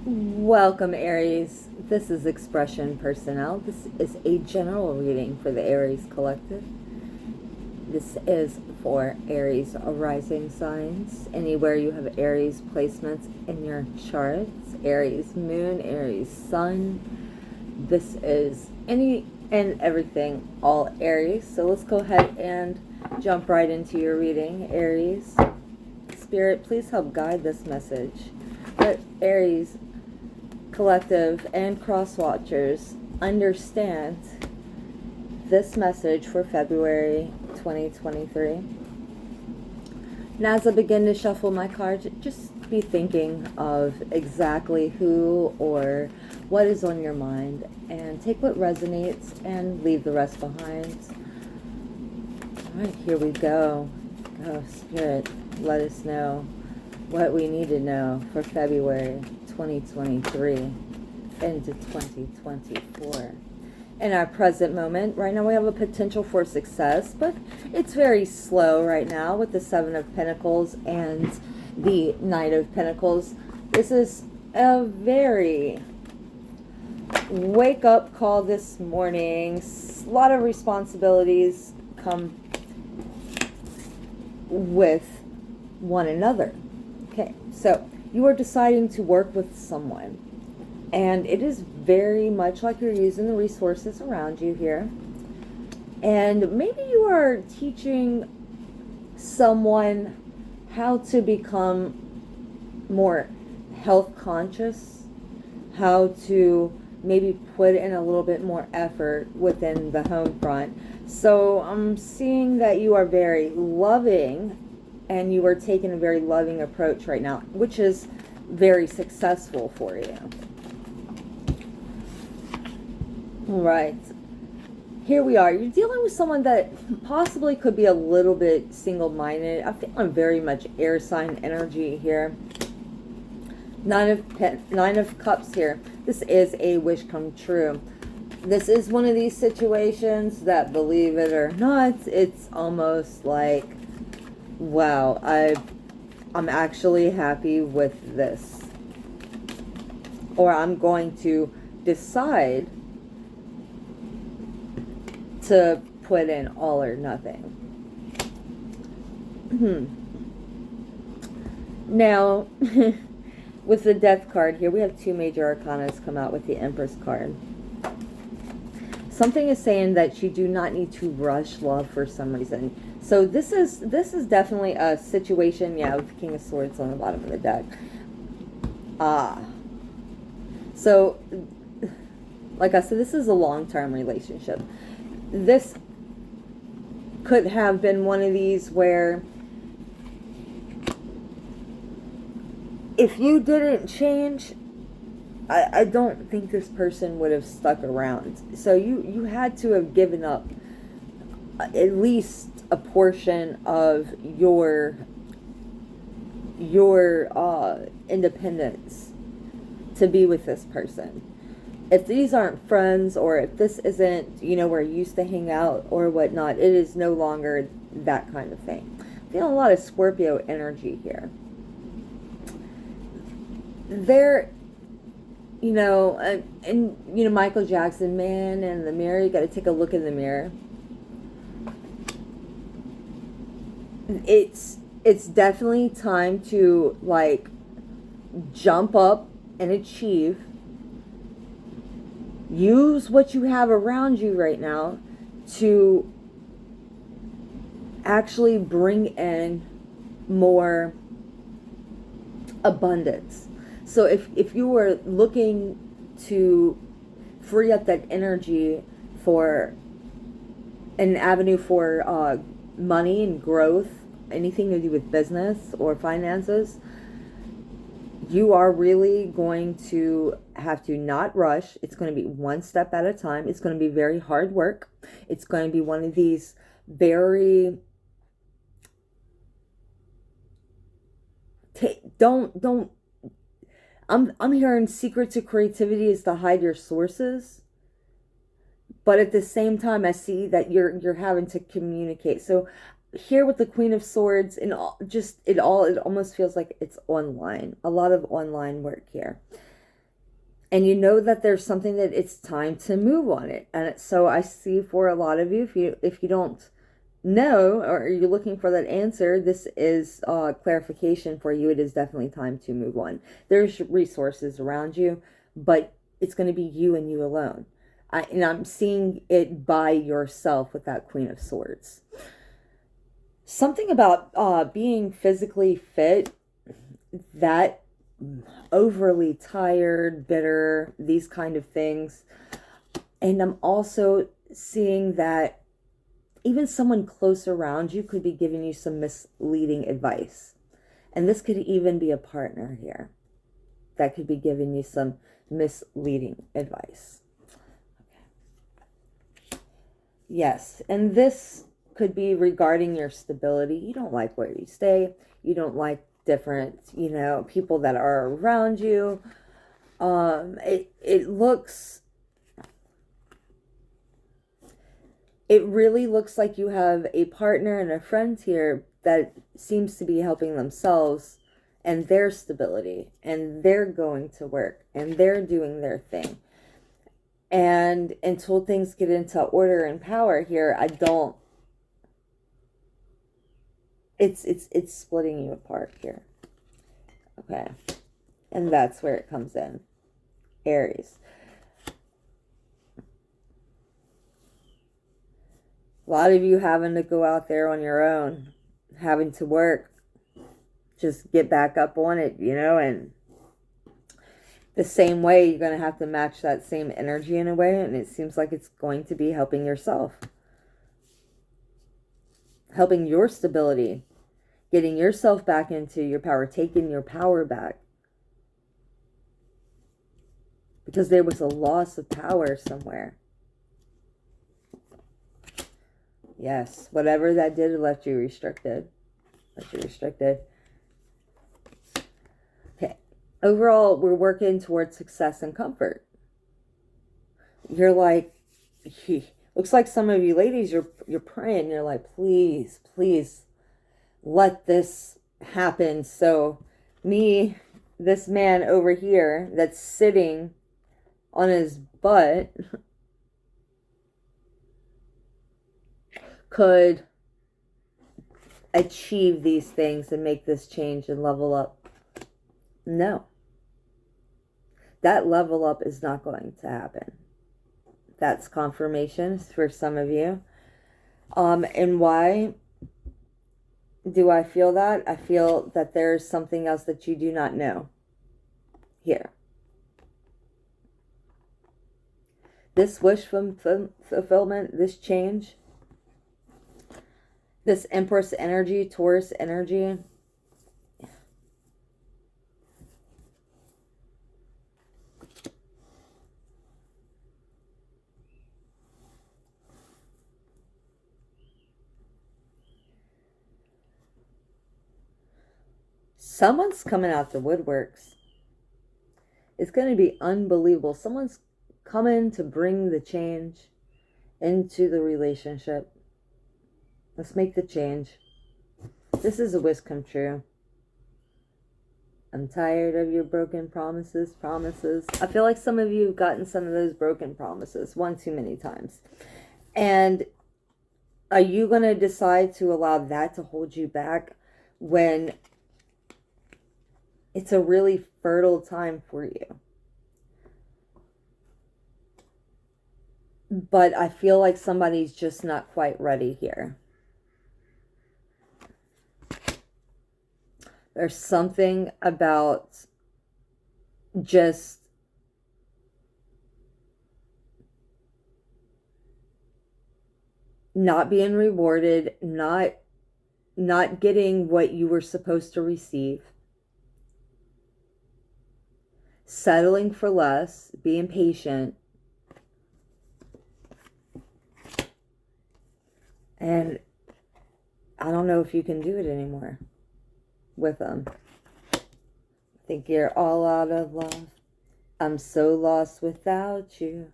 Welcome, Aries. This is Expression Personnelle. This is a general reading for the Aries Collective. This is for Aries rising signs. Anywhere you have Aries placements in your charts, Aries moon, Aries sun. This is any and everything, all Aries. So let's go ahead and jump right into your reading, Aries. Spirit, please help guide this message. Let Aries Collective and cross watchers understand this message for February 2023. And as I begin to shuffle my cards, just be thinking of exactly who or what is on your mind, and take what resonates and leave the rest behind. All right, here we go. Oh, Spirit, let us know what we need to know for February 2023 into 2024. In our present moment, right now we have a potential for success, but it's very slow right now with the Seven of Pentacles and the Knight of Pentacles. This is a very wake up call this morning. A lot of responsibilities come with one another. Okay, so you are deciding to work with someone, and it is very much like you're using the resources around you here, and maybe you are teaching someone how to become more health conscious, how to maybe put in a little bit more effort within the home front. So I'm seeing that you are very loving, and you are taking a very loving approach right now, which is very successful for you. All right. Here we are. You're dealing with someone that possibly could be a little bit single-minded. I feel I'm very much air sign energy here. Nine of Cups here. This is a wish come true. This is one of these situations that, believe it or not, it's almost like, wow, I'm actually happy with this. Or I'm going to decide to put in all or nothing. Now, with the Death card here, we have two major arcanas come out with the Empress card. Something is saying that you do not need to rush love for some reason. So this is definitely a situation, yeah, with the King of Swords on the bottom of the deck. So, like I said, this is a long-term relationship. This could have been one of these where if you didn't change, I don't think this person would have stuck around. So you had to have given up at least a portion of your independence to be with this person. If these aren't friends, or if this isn't, where you used to hang out or whatnot, it is no longer that kind of thing. I'm feeling a lot of Scorpio energy here. There, Michael Jackson, Man in the Mirror, you got to take a look in the mirror. It's definitely time to, like, jump up and achieve. Use what you have around you right now to actually bring in more abundance. So if you were looking to free up that energy for an avenue for money and growth, anything to do with business or finances, you are really going to have to not rush. It's going to be one step at a time. It's going to be very hard work. It's going to be one of these very I'm hearing secret to creativity is to hide your sources. But at the same time, I see that you're having to communicate. So here with the Queen of Swords and it almost feels like it's online. A lot of online work here. And you know that there's something that it's time to move on it. And so I see for a lot of you, if you don't know, or you're looking for that answer, this is clarification for you. It is definitely time to move on. There's resources around you, but it's going to be you and you alone. And I'm seeing it by yourself with that Queen of Swords. Something about being physically fit, that overly tired, bitter, these kind of things. And I'm also seeing that even someone close around you could be giving you some misleading advice. And this could even be a partner here that could be giving you some misleading advice. Okay. Yes, and this could be regarding your stability. You don't like where you stay. You don't like different, people that are around you. It really looks like you have a partner and a friend here that seems to be helping themselves and their stability, and they're going to work and they're doing their thing. And until things get into order and power here, it's splitting you apart here. Okay. And that's where it comes in. Aries. A lot of you having to go out there on your own, having to work, just get back up on it, and the same way you're going to have to match that same energy in a way, and it seems like it's going to be helping yourself. Helping your stability, getting yourself back into your power, taking your power back. Because there was a loss of power somewhere. Yes, whatever that did, it left you restricted. Okay. Overall, we're working towards success and comfort. You're like, looks like some of you ladies, you're praying. You're like, please, please, let this happen. So this man over here that's sitting on his butt could achieve these things and make this change and level up. No. That level up is not going to happen. That's confirmation for some of you. And why do I feel that? I feel that there's something else that you do not know here. This wish fulfillment, this change, this Empress energy, Taurus energy, someone's coming out the woodworks. It's going to be unbelievable. Someone's coming to bring the change into the relationship. Let's make the change. This is a wish come true. I'm tired of your broken promises. I feel like some of you have gotten some of those broken promises one too many times. And are you going to decide to allow that to hold you back when it's a really fertile time for you? But I feel like somebody's just not quite ready here. There's something about just not being rewarded, not getting what you were supposed to receive, settling for less, being patient, and I don't know if you can do it anymore with them. I think you're all out of love. I'm so lost without you.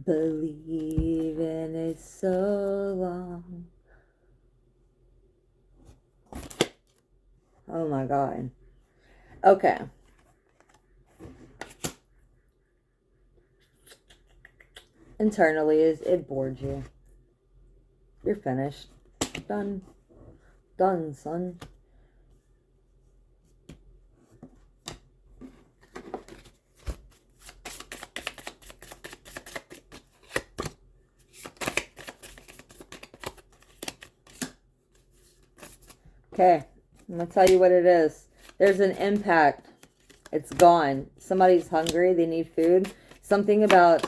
Believing it's so long. Oh my God. Okay. internally is it bored you. You're finished. Done. Done, son. Okay, I'm going to tell you what it is. There's an impact. It's gone. Somebody's hungry. They need food. Something about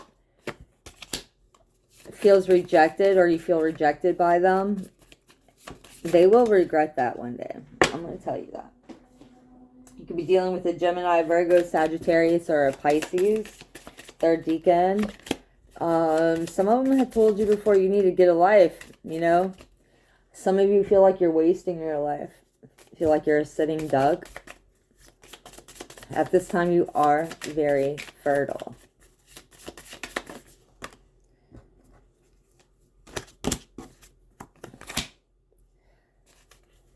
feels rejected, or you feel rejected by them. They will regret that one day. I'm going to tell you that. You could be dealing with a Gemini, Virgo, Sagittarius, or a Pisces. Third deacon. Some of them have told you before you need to get a life, you know. Some of you feel like you're wasting your life. Feel like you're a sitting duck. At this time, you are very fertile.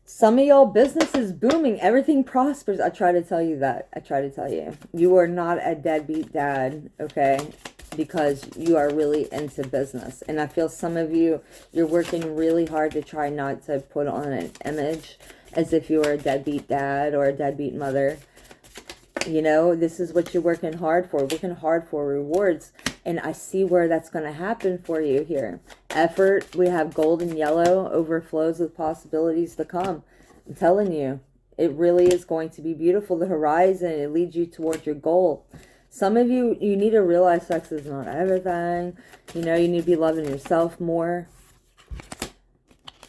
Some of y'all business is booming. Everything prospers. I try to tell you that. I try to tell you. You are not a deadbeat dad, okay? Because you are really into business. And I feel some of you, you're working really hard to try not to put on an image as if you were a deadbeat dad or a deadbeat mother. You know, this is what you're working hard for. Working hard for rewards. And I see where that's going to happen for you here. Effort, we have gold and yellow, overflows with possibilities to come. I'm telling you, it really is going to be beautiful. The horizon, it leads you towards your goal. Some of you, you need to realize sex is not everything. You know, you need to be loving yourself more.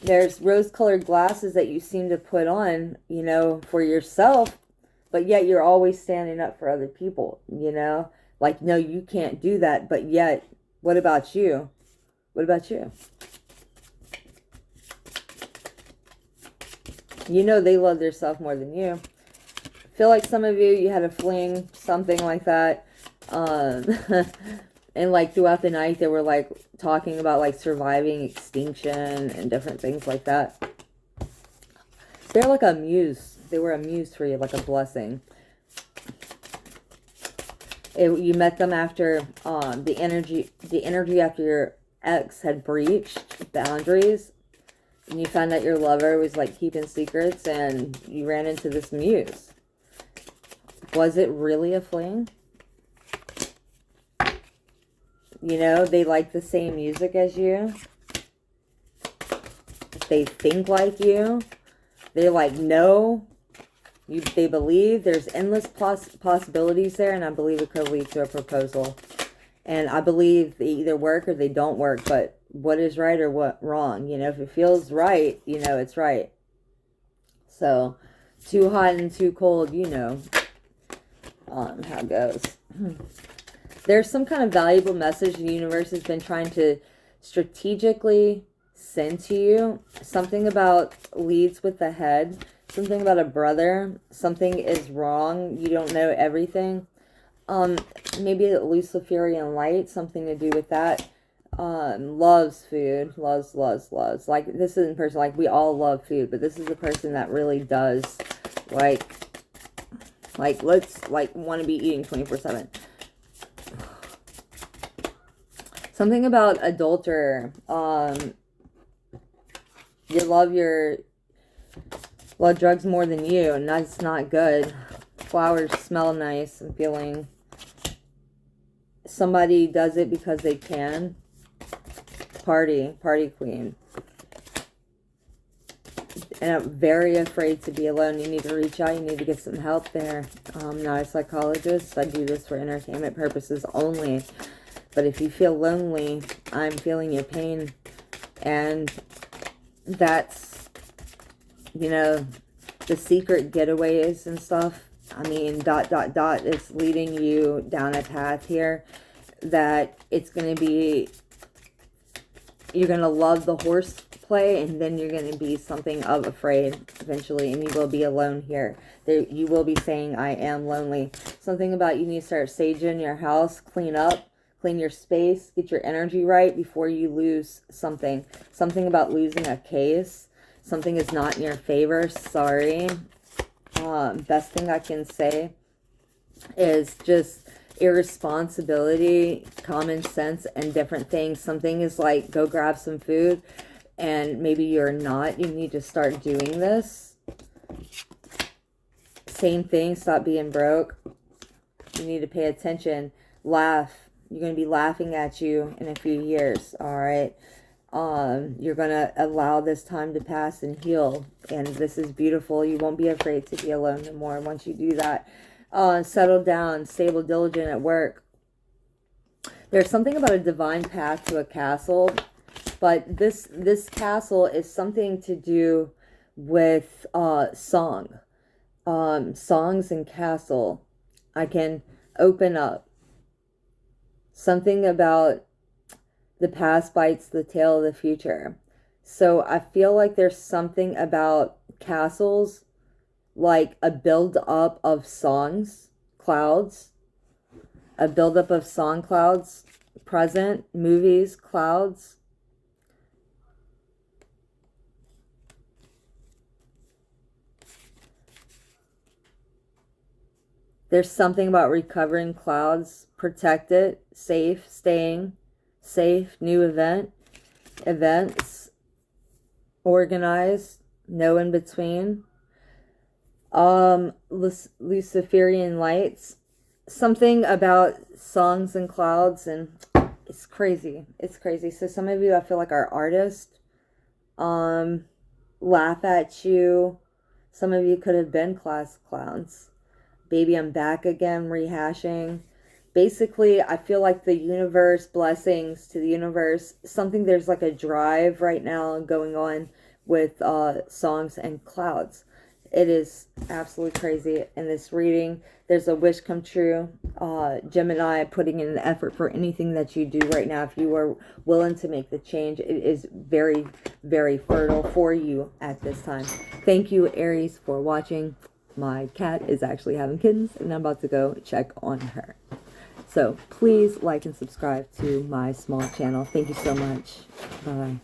There's rose-colored glasses that you seem to put on, you know, for yourself. But yet you're always standing up for other people, you know. Like, no, you can't do that. But yet, what about you? What about you? You know they love themselves more than you. I feel like some of you, you had a fling, something like that. And like throughout the night, they were like talking about like surviving extinction and different things like that. They're like a muse. They were a muse for you, like a blessing. You met them after the energy after your ex had breached boundaries. And you found out your lover was like keeping secrets, and you ran into this muse. Was it really a fling? You know, they like the same music as you. They think like you. They're like, no. They believe there's endless possibilities there, and I believe it could lead to a proposal. And I believe they either work or they don't work, but what is right or what wrong? You know, if it feels right, you know it's right. So, too hot and too cold, you know how it goes. There's some kind of valuable message the universe has been trying to strategically send to you. Something about leads with the head. Something about a brother. Something is wrong. You don't know everything. Maybe a Luciferian light. Something to do with that. Loves food. Loves. Like, this isn't a person, like, we all love food. But this is a person that really does, like let's, like, want to be eating 24/7. Something about adulterer. You love drugs more than you, and that's not good. Flowers smell nice. I'm feeling somebody does it because they can. Party queen. And I'm very afraid to be alone. You need to reach out. You need to get some help there. I'm not a psychologist. I do this for entertainment purposes only. But if you feel lonely, I'm feeling your pain. And that's, you know, the secret getaways and stuff. I mean, ... is leading you down a path here that it's going to be, you're going to love the horseplay, and then you're going to be something of afraid eventually, and you will be alone here. You will be saying, I am lonely. Something about you need to start saging your house, clean up. Clean your space, get your energy right before you lose something. Something about losing a case. Something is not in your favor. Sorry. Best thing I can say is just irresponsibility, common sense, and different things. Something is like, go grab some food, and maybe you're not. You need to start doing this. Same thing, stop being broke. You need to pay attention. Laugh. You're going to be laughing at you in a few years, all right? You're going to allow this time to pass and heal. And this is beautiful. You won't be afraid to be alone anymore once you do that. Settle down, stable, diligent at work. There's something about a divine path to a castle. But this castle is something to do with songs and castle. I can open up. Something about the past bites the tail of the future. So I feel like there's something about castles, like a build-up of songs, clouds. A build-up of song clouds, present, movies, clouds. There's something about recovering clouds, protected, safe, staying safe, new events, organized, no in between. Luciferian lights, something about songs and clouds, and it's crazy. It's crazy. So some of you, I feel like, are artists. Laugh at you. Some of you could have been class clowns. Baby, I'm back again, rehashing. Basically, I feel like the universe, blessings to the universe, something, there's like a drive right now going on with songs and clouds. It is absolutely crazy in this reading. There's a wish come true. Gemini, putting in an effort for anything that you do right now. If you are willing to make the change, it is very, very fertile for you at this time. Thank you, Aries, for watching. My cat is actually having kittens, and I'm about to go check on her. So please like and subscribe to my small channel. Thank you so much. Bye.